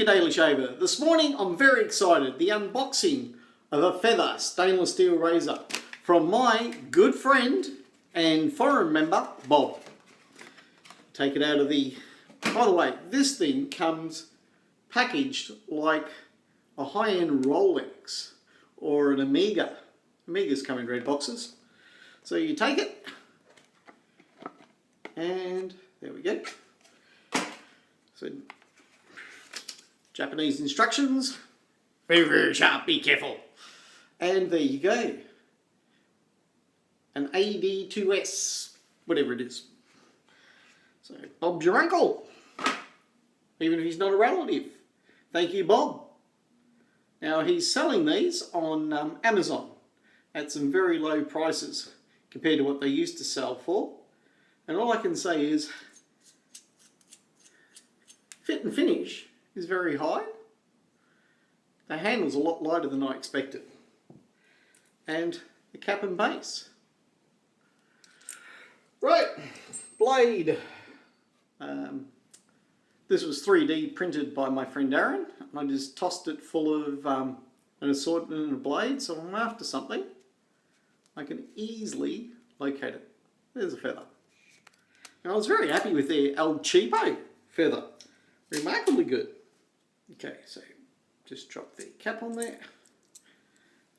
Daily Shaver. This morning I'm very excited. The unboxing of a feather stainless steel razor from my good friend and forum member, Bob. Take it out of the... By the way, this thing comes packaged like a high-end Rolex or an Omega. Omegas come in red boxes. So you take it and there we go. So Japanese instructions, very, very sharp, be careful. And there you go. An AD2S, whatever it is. So Bob's your uncle, even if he's not a relative. Thank you, Bob. Now he's selling these on Amazon at some very low prices compared to what they used to sell for. And all I can say is fit and finish is very high. The handle's a lot lighter than I expected. And the cap and base. Right, blade. This was 3D printed by my friend Aaron. I just tossed it full of an assortment of blades, so I'm after something. I can easily locate it. There's a feather. And I was very happy with their El Cheapo feather. Remarkably good. Okay, so just drop the cap on there.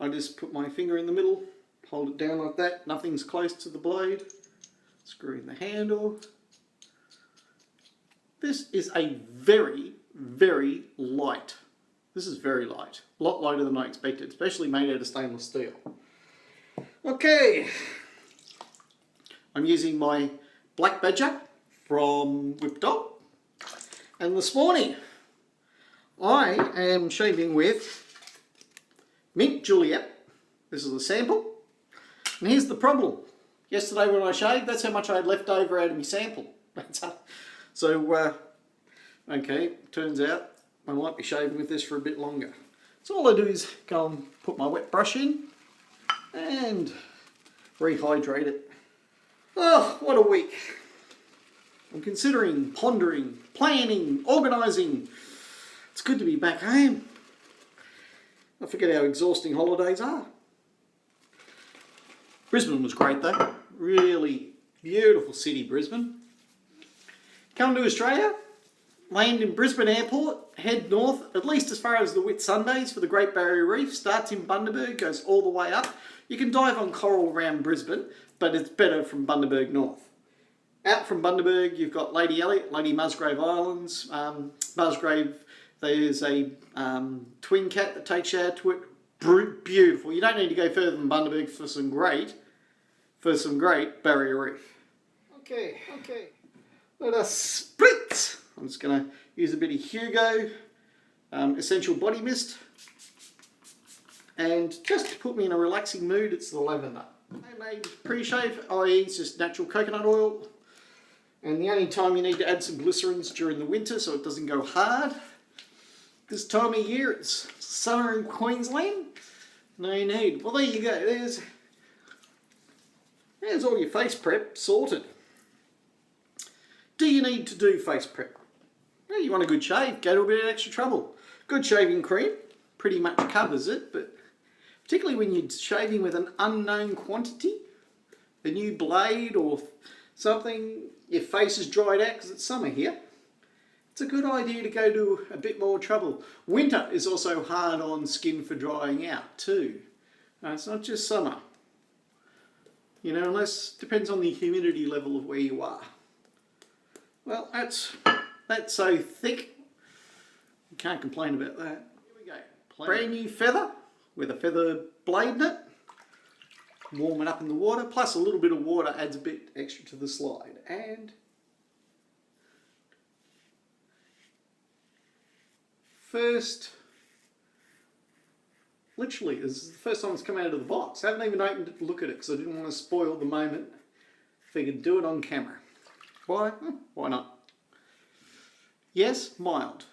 I just put my finger in the middle, hold it down like that. Nothing's close to the blade. Screw in the handle. This is a very, very light. This is very light. A lot lighter than I expected, especially made out of stainless steel. Okay. I'm using my Black Badger from Whip Dog. And this morning, I am shaving with Mint Juliet. This is a sample. And here's the problem. Yesterday when I shaved, that's how much I had left over out of my sample. So, okay, turns out I might be shaving with this for a bit longer. So all I do is go and put my wet brush in and rehydrate it. Oh, what a week. I'm considering, pondering, planning, organising. It's good to be back home. I forget how exhausting holidays are. Brisbane was great though. Really beautiful city, Brisbane. Come to Australia, land in Brisbane Airport, head north, at least as far as the Whitsundays for the Great Barrier Reef. Starts in Bundaberg, goes all the way up. You can dive on coral around Brisbane, but it's better from Bundaberg north. Out from Bundaberg, you've got Lady Elliot, Lady Musgrave Islands. Musgrave, there's a twin cat that takes you out to it. Beautiful. You don't need to go further than Bundaberg for some great barrier reef. Okay. Let us split. I'm just going to use a bit of Hugo Essential Body Mist. And just to put me in a relaxing mood, it's the lavender. Homemade pre-shave, i.e. it's just natural coconut oil. And the only time you need to add some glycerins during the winter so it doesn't go hard. This time of year, it's summer in Queensland. No need. Well, there you go. There's all your face prep sorted. Do you need to do face prep? Yeah, you want a good shave, go to a bit of extra trouble. Good shaving cream pretty much covers it, but particularly when you're shaving with an unknown quantity, a new blade or something, your face is dried out because it's summer here. It's a good idea to go to a bit more trouble. Winter is also hard on skin for drying out too. It's not just summer. You know, unless depends on the humidity level of where you are. Well, that's so thick. You can't complain about that. Here we go. Brand new feather with a feather blade in it. Warm it up in the water, plus a little bit of water adds a bit extra to the slide. And first, literally, this is the first time it's come out of the box. I haven't even opened it to look at it because I didn't want to spoil the moment. Figured do it on camera. Why? Why not? Yes, mild.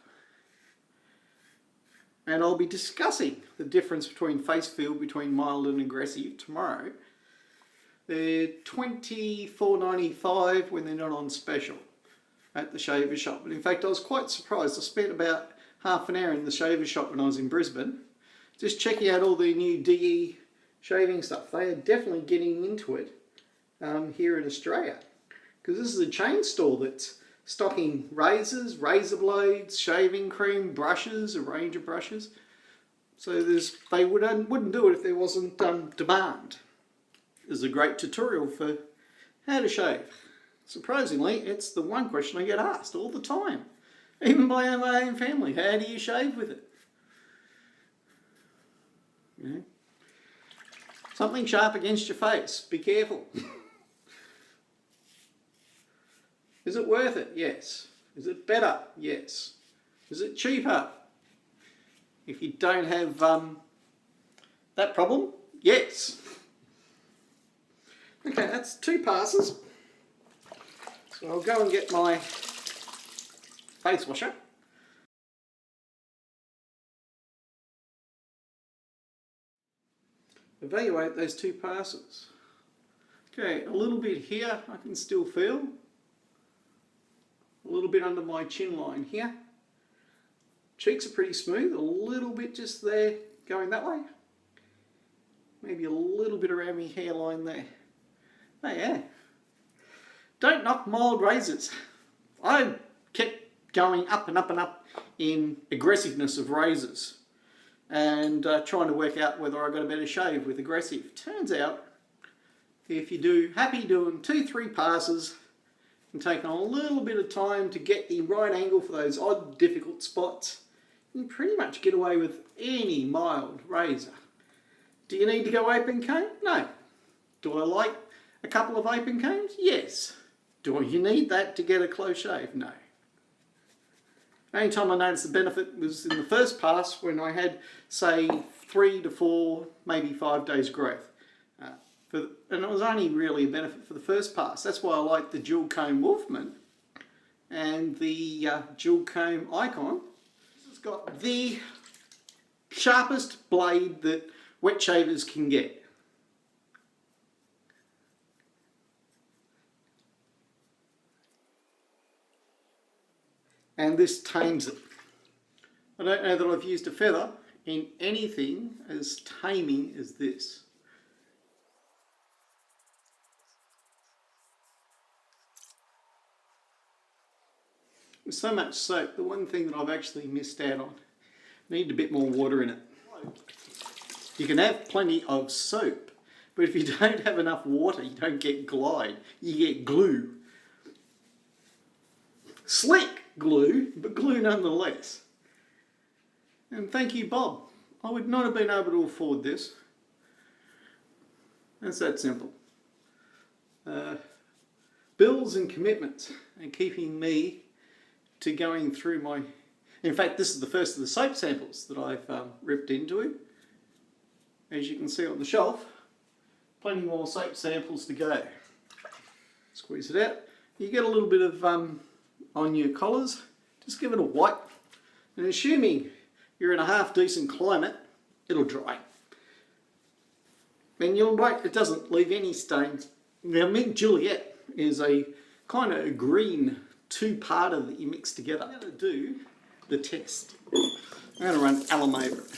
And I'll be discussing the difference between face feel between mild and aggressive tomorrow. They're $24.95 when they're not on special at the shaver shop. But in fact, I was quite surprised. I spent about half an hour in the shaver shop when I was in Brisbane, just checking out all the new DE shaving stuff. They are definitely getting into it here in Australia, because this is a chain store that's stocking razors, razor blades, shaving cream, brushes, a range of brushes. So they wouldn't do it if there wasn't demand. There's a great tutorial for how to shave. Surprisingly, it's the one question I get asked all the time, even by my own family. How do you shave with it? You know? Something sharp against your face. Be careful. Is it worth it? Yes. Is it better? Yes. Is it cheaper? If you don't have that problem, yes. Okay, that's 2 passes. So I'll go and get my face washer. Evaluate those 2 passes. Okay, a little bit here I can still feel. A little bit under my chin line here. Cheeks are pretty smooth, a little bit just there going that way. Maybe a little bit around my hairline there. Oh yeah. Don't knock mild razors. I kept going up and up and up in aggressiveness of razors and trying to work out whether I got a better shave with aggressive. Turns out, if you're happy doing 2-3 passes and taking a little bit of time to get the right angle for those odd, difficult spots, you can pretty much get away with any mild razor. Do you need to go open comb? No. Do I like a couple of open combs? Yes. Do you need that to get a close shave? No. The only time I noticed the benefit was in the first pass when I had, say, 3 to 4, maybe 5 days growth. And it was only really a benefit for the first pass. That's why I like the dual comb Wolfman and the dual comb Icon. This has got the sharpest blade that wet shavers can get. And this tames it. I don't know that I've used a feather in anything as taming as this. With so much soap, the one thing that I've actually missed out on, need a bit more water in it. You can have plenty of soap, but if you don't have enough water, you don't get glide, you get glue. Slick glue, but glue nonetheless. And thank you, Bob. I would not have been able to afford this. It's that simple. Bills and commitments are keeping me to going through my... In fact, this is the first of the soap samples that I've ripped into. As you can see on the shelf, plenty more soap samples to go. Squeeze it out. You get a little bit of on your collars, just give it a wipe. And assuming you're in a half decent climate, it'll dry. And you'll wait, it doesn't leave any stains. Now, Mint Juliet is a kind of a green 2-parter that you mix together. I'm going to do the test. I'm going to run alum over it.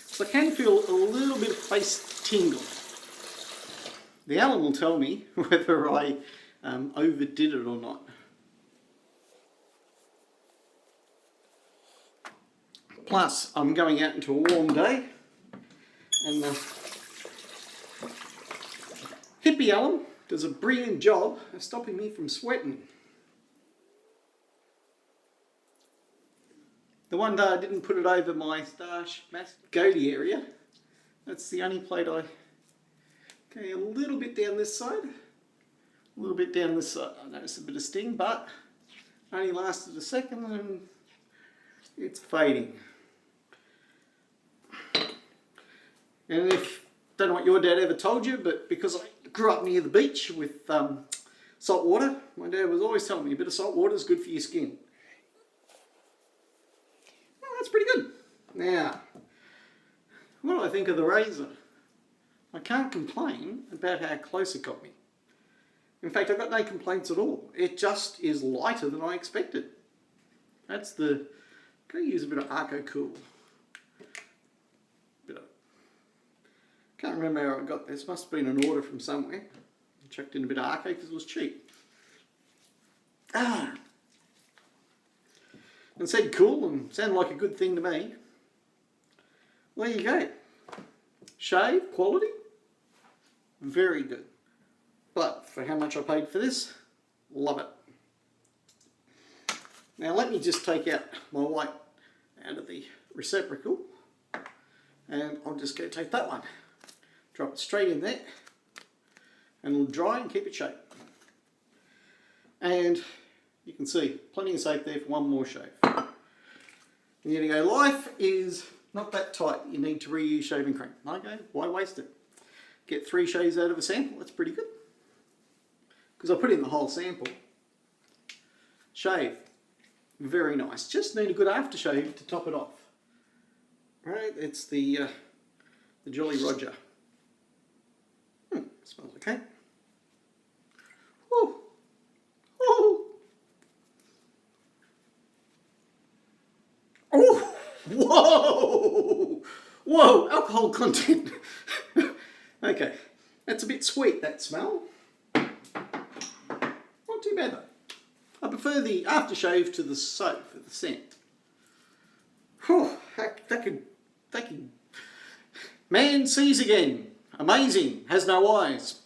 So I can feel a little bit of face tingle. The alum will tell me whether I overdid it or not. Plus, I'm going out into a warm day, and the hippie alum does a brilliant job of stopping me from sweating. The one day I didn't put it over my moustache, goatee area. That's the only plate I... Okay, a little bit down this side, a little bit down this side. I noticed a bit of sting, but only lasted a second and it's fading. And don't know what your dad ever told you, but because I grew up near the beach with salt water, my dad was always telling me a bit of salt water is good for your skin. Well, that's pretty good. Now, what do I think of the razor? I can't complain about how close it got me. In fact, I've got no complaints at all. It just is lighter than I expected. That's the Gotta use a bit of Arco Cool. Can't remember how I got this. Must have been an order from somewhere. I chucked in a bit of Arco because it was cheap. And said cool and sounded like a good thing to me. Well, there you go. Shave, quality, very good. But for how much I paid for this, love it. Now let me just take out my white out of the receptacle, and I'm just going to take that one, drop it straight in there, and it'll dry and keep it shaved. And you can see plenty of soap there for one more shave. And you're going to go, life is not that tight, you need to reuse shaving cream. Okay, why waste it? Get 3 shaves out of a sample, that's pretty good. Because I put in the whole sample. Shave, very nice. Just need a good aftershave to top it off. Right, it's the Jolly Roger. Smells okay. Woo. Woo. Oh, whoa! Whoa, alcohol content. Okay, that's a bit sweet, that smell. Not too bad though. I prefer the aftershave to the soap for the scent. Whew, that could... Man sees again. Amazing. Has no eyes.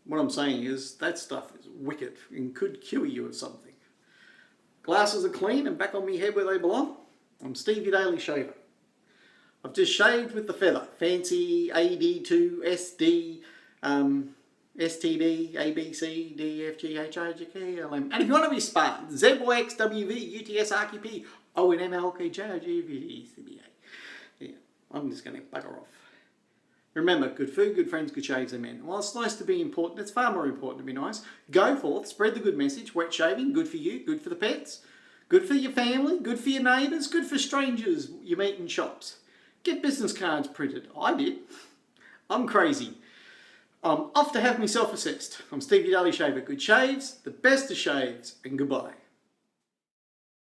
What I'm saying is that stuff is wicked and could kill you of something. Glasses are clean and back on me head where they belong. I'm Steve your Daily Shaver. I've just shaved with the feather. Fancy AD2, SD, STD, ABC, DFG, HIJK, LM. And if you want to be Spartan, ZYX, WV, UTS, RQP, ONM, LKJ, GV, CBA. Yeah, I'm just going to bugger off. Remember, good food, good friends, good shaves, amen. While it's nice to be important, it's far more important to be nice. Go forth, spread the good message. Wet shaving, good for you, good for the pets, good for your family, good for your neighbours, good for strangers you meet in shops. Get business cards printed. I did. I'm crazy. I'm off to have myself assessed. I'm Steve your Daily Shaver. Good shaves, the best of shaves, and goodbye.